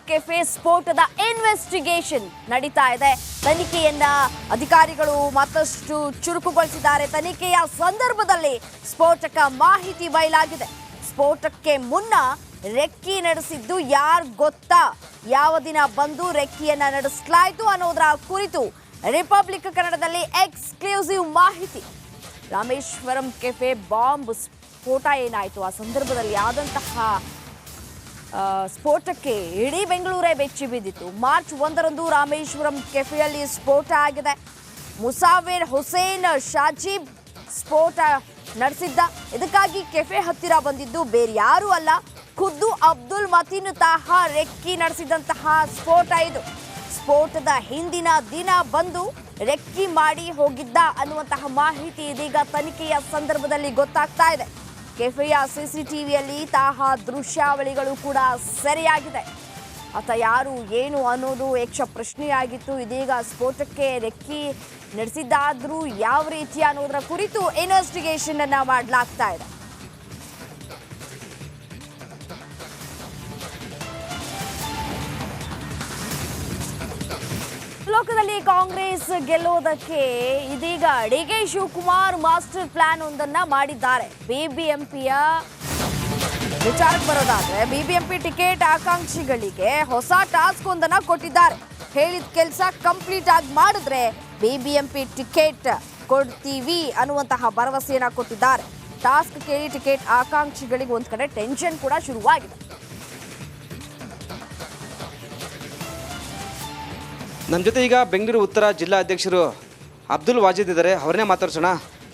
Cafe ಸ್ಫೋಟದ investigation ನಡೀತಾ ಇದೆ. ತನಿಖೆಯನ್ನ ಅಧಿಕಾರಿಗಳು ಮತ್ತಷ್ಟು ಚುರುಕುಗೊಳಿಸಿದ್ದಾರೆ. ತನಿಖೆಯ ಸಂದರ್ಭದಲ್ಲಿ ಸ್ಫೋಟಕ ಮಾಹಿತಿ ಬಯಲಾಗಿದೆ. ಸ್ಫೋಟಕ್ಕೆ ಮುನ್ನ ರೆಕ್ಕಿ ನಡೆಸಿದ್ದು ಯಾರು ಗೊತ್ತಾ? ಯಾವ ದಿನ ಬಂದು ರೆಕ್ಕಿಯನ್ನ ನಡೆಸಲಾಯಿತು ಅನ್ನೋದರ ಕುರಿತು ರಿಪಬ್ಲಿಕ್ ಕನ್ನಡದಲ್ಲಿ ಎಕ್ಸ್ಕ್ಲೂಸಿವ್ ಮಾಹಿತಿ. ರಾಮೇಶ್ವರಂ ಕೆಫೆ ಬಾಂಬ್ ಸ್ಫೋಟ ಏನಾಯಿತು, ಆ ಸಂದರ್ಭದಲ್ಲಿ ಆದಂತಹ ಸ್ಫೋಟಕ್ಕೆ ಇಡೀ ಬೆಂಗಳೂರೇ ಬೆಚ್ಚಿ ಬಿದ್ದಿತ್ತು. ಮಾರ್ಚ್ 1ರಂದು ರಾಮೇಶ್ವರಂ ಕೆಫೆಯಲ್ಲಿ ಸ್ಫೋಟ ಆಗಿದೆ. ಮುಸಾವಿರ್ ಹುಸೇನ್ ಶಾಜೀಬ್ ಸ್ಫೋಟ ನಡೆಸಿದ್ದ. ಇದಕ್ಕಾಗಿ ಕೆಫೆ ಹತ್ತಿರ ಬಂದಿದ್ದು ಬೇರೆ ಯಾರೂ ಅಲ್ಲ, ಖುದ್ದು ಅಬ್ದುಲ್ ಮತೀನ್ ತಾಹಾ ರೆಕ್ಕಿ ನಡೆಸಿದಂತಹ ಸ್ಫೋಟ ಇದು. ಸ್ಫೋಟದ ಹಿಂದಿನ ದಿನ ಬಂದು ರೆಕ್ಕಿ ಮಾಡಿ ಹೋಗಿದ್ದ ಅನ್ನುವಂತಹ ಮಾಹಿತಿ ಇದೀಗ ತನಿಖೆಯ ಸಂದರ್ಭದಲ್ಲಿ ಗೊತ್ತಾಗ್ತಾ ಇದೆ. ಕೆಫೆಯ ಸಿಸಿಟಿವಿಯಲ್ಲಿ ತಾಹಾ ದೃಶ್ಯಾವಳಿಗಳು ಕೂಡ ಸೆರೆಯಾಗಿದೆ. ಆತ ಯಾರು ಏನು ಅನ್ನೋದು ಯಕ್ಷ ಪ್ರಶ್ನೆಯಾಗಿತ್ತು. ಇದೀಗ ಸ್ಫೋಟಕ್ಕೆ ರೆಕ್ಕಿ ನಡೆಸಿದ್ದಾದ್ರೂ ಯಾವ ರೀತಿ ಅನ್ನೋದರ ಕುರಿತು ಇನ್ವೆಸ್ಟಿಗೇಷನ್ ಅನ್ನ ಮಾಡಲಾಗ್ತಾ ಇದೆ. ಲೋಕದಲ್ಲಿ ಕಾಂಗ್ರೆಸ್ ಗೆಲ್ಲೋದಕ್ಕೆ ಇದೀಗ ಡಿಕೆ ಶಿವಕುಮಾರ್ ಮಾಸ್ಟರ್ ಪ್ಲಾನ್ ಒಂದನ್ನ ಮಾಡಿದ್ದಾರೆ. ಬಿಬಿಎಂಪಿಯ ವಿಚಾರಕ್ಕೆ ಬರೋದಾದ್ರೆ ಬಿಬಿಎಂಪಿ ಟಿಕೆಟ್ ಆಕಾಂಕ್ಷಿಗಳಿಗೆ ಹೊಸ ಟಾಸ್ಕ್ ಒಂದನ್ನ ಕೊಟ್ಟಿದ್ದಾರೆ. ಹೇಳಿದ ಕೆಲಸ ಕಂಪ್ಲೀಟ್ ಆಗಿ ಮಾಡಿದ್ರೆ ಬಿಬಿಎಂಪಿ ಟಿಕೆಟ್ ಕೊಡ್ತೀವಿ ಅನ್ನುವಂತಹ ಭರವಸೆಯನ್ನ ಕೊಟ್ಟಿದ್ದಾರೆ. ಟಾಸ್ಕ್ ಕೇಳಿ ಟಿಕೆಟ್ ಆಕಾಂಕ್ಷಿಗಳಿಗೆ ಒಂದ್ ಕಡೆ ಟೆನ್ಷನ್ ಕೂಡ ಶುರುವಾಗಿದೆ. ನಮ್ಮ ಜೊತೆ ಈಗ ಬೆಂಗಳೂರು ಉತ್ತರ ಜಿಲ್ಲಾ ಅಧ್ಯಕ್ಷರು ಅಬ್ದುಲ್ ವಾಜಿದ್ ಇದ್ದಾರೆ. ಅವ್ರನ್ನೇ ಮಾತಾಡ್ಸೋಣ.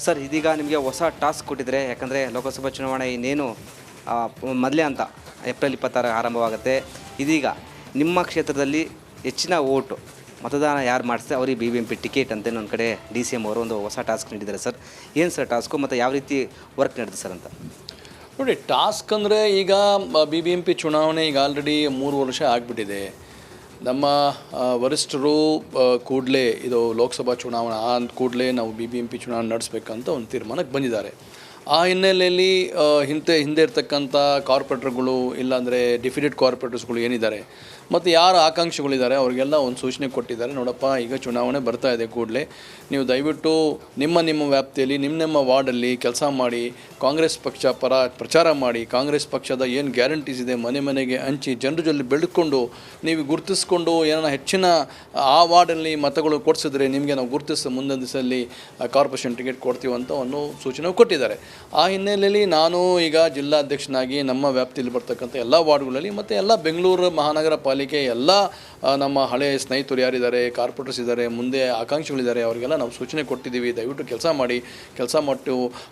ಸರ್, ಇದೀಗ ನಿಮಗೆ ಹೊಸ ಟಾಸ್ಕ್ ಕೊಟ್ಟಿದ್ದಾರೆ. ಯಾಕಂದರೆ ಲೋಕಸಭಾ ಚುನಾವಣೆ ಇನ್ನೇನು ಮೊದಲೇ ಅಂತ ಏಪ್ರಿಲ್ 26 ಆರಂಭವಾಗುತ್ತೆ. ಇದೀಗ ನಿಮ್ಮ ಕ್ಷೇತ್ರದಲ್ಲಿ ಹೆಚ್ಚಿನ ಓಟು ಮತದಾನ ಯಾರು ಮಾಡಿಸ್ತಾರೆ ಅವರಿಗೆ BBMP ಟಿಕೆಟ್ ಅಂತ ಒಂದು ಕಡೆ DCM ಅವರು ಒಂದು ಹೊಸ ಟಾಸ್ಕ್ ನೀಡಿದ್ದಾರೆ. ಸರ್, ಏನು ಸರ್ ಟಾಸ್ಕು ಮತ್ತು ಯಾವ ರೀತಿ ವರ್ಕ್ ನಡೆದಿದೆ ಸರ್ ಅಂತ? ನೋಡಿ, ಟಾಸ್ಕ್ ಅಂದರೆ ಈಗ BBMP ಚುನಾವಣೆ ಈಗ ಆಲ್ರೆಡಿ 3 ವರ್ಷ ಆಗಿಬಿಟ್ಟಿದೆ. ನಮ್ಮ ವರಿಷ್ಠರು ಕೂಡಲೇ ಇದು ಲೋಕಸಭಾ ಚುನಾವಣೆ ಆದ ಕೂಡಲೇ ನಾವು BBMP ಚುನಾವಣೆ ನಡೆಸಬೇಕಂತ ಒಂದು ತೀರ್ಮಾನಕ್ಕೆ ಬಂದಿದ್ದಾರೆ. ಆ ಹಿನ್ನೆಲೆಯಲ್ಲಿ ಹಿಂದೆ ಇರ್ತಕ್ಕಂಥ ಕಾರ್ಪೊರೇಟರ್ಗಳು ಇಲ್ಲಾಂದರೆ ಡಿಫಿಡೆಡ್ ಕಾರ್ಪೊರೇಟರ್ಸ್ಗಳು ಏನಿದ್ದಾರೆ ಮತ್ತು ಯಾರು ಆಕಾಂಕ್ಷಿಗಳಿದ್ದಾರೆ ಅವರಿಗೆಲ್ಲ ಒಂದು ಸೂಚನೆ ಕೊಟ್ಟಿದ್ದಾರೆ. ನೋಡಪ್ಪ, ಈಗ ಚುನಾವಣೆ ಬರ್ತಾ ಇದೆ, ಕೂಡಲೇ ನೀವು ದಯವಿಟ್ಟು ನಿಮ್ಮ ವ್ಯಾಪ್ತಿಯಲ್ಲಿ ನಿಮ್ಮ ವಾರ್ಡಲ್ಲಿ ಕೆಲಸ ಮಾಡಿ, ಕಾಂಗ್ರೆಸ್ ಪಕ್ಷ ಪರ ಪ್ರಚಾರ ಮಾಡಿ, ಕಾಂಗ್ರೆಸ್ ಪಕ್ಷದ ಏನು ಗ್ಯಾರಂಟೀಸ್ ಇದೆ ಮನೆಗೆ ಹಂಚಿ ಜನರ ಜೊತೆ ಬೆಳೆದುಕೊಂಡು ನೀವು ಗುರುತಿಸ್ಕೊಂಡು ಏನಾರ ಹೆಚ್ಚಿನ ಆ ವಾರ್ಡಲ್ಲಿ ಮತಗಳು ಕೊಡಿಸಿದ್ರೆ ನಿಮಗೆ ನಾವು ಗುರುತಿಸಿ ಮುಂದಿನ ದಿವಸದಲ್ಲಿ ಕಾರ್ಪೊರೇಷನ್ ಟಿಕೆಟ್ ಕೊಡ್ತೀವಿ ಅಂತ ಒಂದು ಸೂಚನೆ ಕೊಟ್ಟಿದ್ದಾರೆ. ಆ ಹಿನ್ನೆಲೆಯಲ್ಲಿ ನಾನು ಈಗ ಜಿಲ್ಲಾಧ್ಯಕ್ಷನಾಗಿ ನಮ್ಮ ವ್ಯಾಪ್ತಿಯಲ್ಲಿ ಬರ್ತಕ್ಕಂಥ ಎಲ್ಲ ವಾರ್ಡ್ಗಳಲ್ಲಿ ಮತ್ತು ಎಲ್ಲ ಬೆಂಗಳೂರು ಮಹಾನಗರ ಪಾಲಿಕೆ ಎಲ್ಲ ನಮ್ಮ ಹಳೆಯ ಸ್ನೇಹಿತರು ಯಾರಿದ್ದಾರೆ, ಕಾರ್ಪೊರೇಟರ್ಸ್ ಇದ್ದಾರೆ, ಮುಂದೆ ಆಕಾಂಕ್ಷಿಗಳಿದ್ದಾರೆ, ಅವರಿಗೆಲ್ಲ ನಾವು ಸೂಚನೆ ಕೊಟ್ಟಿದ್ದೀವಿ. ದಯವಿಟ್ಟು ಕೆಲಸ ಮಾಡಿ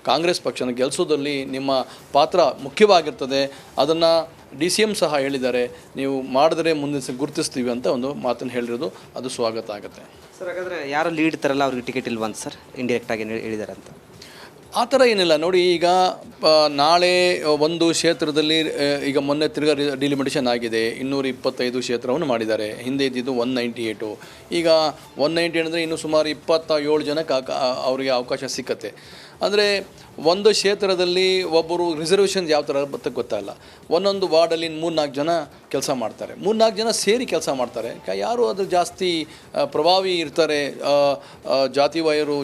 ಕಾಂಗ್ರೆಸ್ ಪಕ್ಷನ ಗೆಲ್ಲಿಸೋದಲ್ಲಿ ನಿಮ್ಮ ಪಾತ್ರ ಮುಖ್ಯವಾಗಿರ್ತದೆ. ಅದನ್ನು DCM ಸಹ ಹೇಳಿದ್ದಾರೆ, ನೀವು ಮಾಡಿದ್ರೆ ಮುಂದೆ ಗುರುತಿಸ್ತೀವಿ ಅಂತ ಒಂದು ಮಾತನ್ನು ಹೇಳಿರೋದು ಅದು ಸ್ವಾಗತ ಆಗುತ್ತೆ. ಸರ್, ಹಾಗಾದರೆ ಯಾರು ಲೀಡ್ ಇರ್ತಾರಲ್ಲ ಅವ್ರಿಗೆ ಟಿಕೆಟ್ ಇಲ್ವಂತ ಸರ್, ಇಂಡೈರೆಕ್ಟಾಗಿ ಹೇಳಿದ್ದಾರೆ ಅಂತ? ಆ ಥರ ಏನಿಲ್ಲ. ನೋಡಿ, ಈಗ ನಾಳೆ ಒಂದು ಕ್ಷೇತ್ರದಲ್ಲಿ ಈಗ ಮೊನ್ನೆ ತಿರ್ಗಾ ಡಿಲಿಮಿಟೇಷನ್ ಆಗಿದೆ. 225 ಕ್ಷೇತ್ರವನ್ನು ಮಾಡಿದ್ದಾರೆ. ಹಿಂದೆ ಇದ್ದಿದ್ದು 198. ಈಗ 198 ಅಂದರೆ ಇನ್ನು ಸುಮಾರು 27 ಜನಕ್ಕೆ ಅವರಿಗೆ ಅವಕಾಶ ಸಿಕ್ಕತ್ತೆ. ಅಂದರೆ ಒಂದು ಕ್ಷೇತ್ರದಲ್ಲಿ ಒಬ್ಬರು ರಿಸರ್ವೇಷನ್ ಯಾವ ಥರ ಬರ್ತಕ್ಕೆ ಗೊತ್ತಾಗಲ್ಲ. ಒಂದೊಂದು ವಾರ್ಡಲ್ಲಿ 3-4 ಜನ ಕೆಲಸ ಮಾಡ್ತಾರೆ, 3-4 ಜನ ಸೇರಿ ಕೆಲಸ ಮಾಡ್ತಾರೆ. ಯಾರು ಅದು ಜಾಸ್ತಿ ಪ್ರಭಾವಿ ಇರ್ತಾರೆ, ಜಾತಿವಾಯರು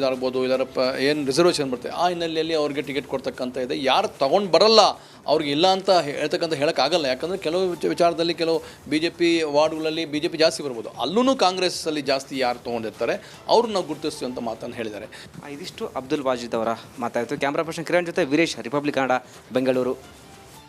ಆಗ್ಬೋದು, ಇದರ ಏನು ರಿಸರ್ವೇಷನ್ ಬರ್ತದೆ, ಆ ಹಿನ್ನೆಲೆಯಲ್ಲಿ ಅವ್ರಿಗೆ ಟಿಕೆಟ್ ಕೊಡ್ತಕ್ಕಂಥ ಇದೆ. ಯಾರು ತೊಗೊಂಡು ಬರಲ್ಲ ಅವ್ರಿಗೆ ಇಲ್ಲ ಅಂತ ಹೇಳೋಕ್ಕಾಗಲ್ಲ. ಯಾಕಂದರೆ ಕೆಲವು ವಿಚಾರದಲ್ಲಿ ಕೆಲವು BJP ವಾರ್ಡ್ಗಳಲ್ಲಿ BJP ಜಾಸ್ತಿ ಬರ್ಬೋದು, ಅಲ್ಲೂ ಕಾಂಗ್ರೆಸ್ಸಲ್ಲಿ ಜಾಸ್ತಿ ಯಾರು ತೊಗೊಂಡಿರ್ತಾರೆ ಅವ್ರನ್ನ ನಾವು ಗುರುತಿಸ್ತೀವಿ ಅಂತ ಮಾತನ್ನು ಹೇಳಿದ್ದಾರೆ. ಇದಿಷ್ಟು ಅಬ್ದುಲ್ ವಾಜಿದ್ ಅವರ ಮಾತಾಯಿತು. ಕ್ಯಾಮ್ರಾ ಪರ್ಸನ್ ಕಿರಣ್ ಜೊತೆ ವೀರೇಶ್, ರಿಪಬ್ಲಿಕ್ ಕನ್ನಡ, ಬೆಂಗಳೂರು.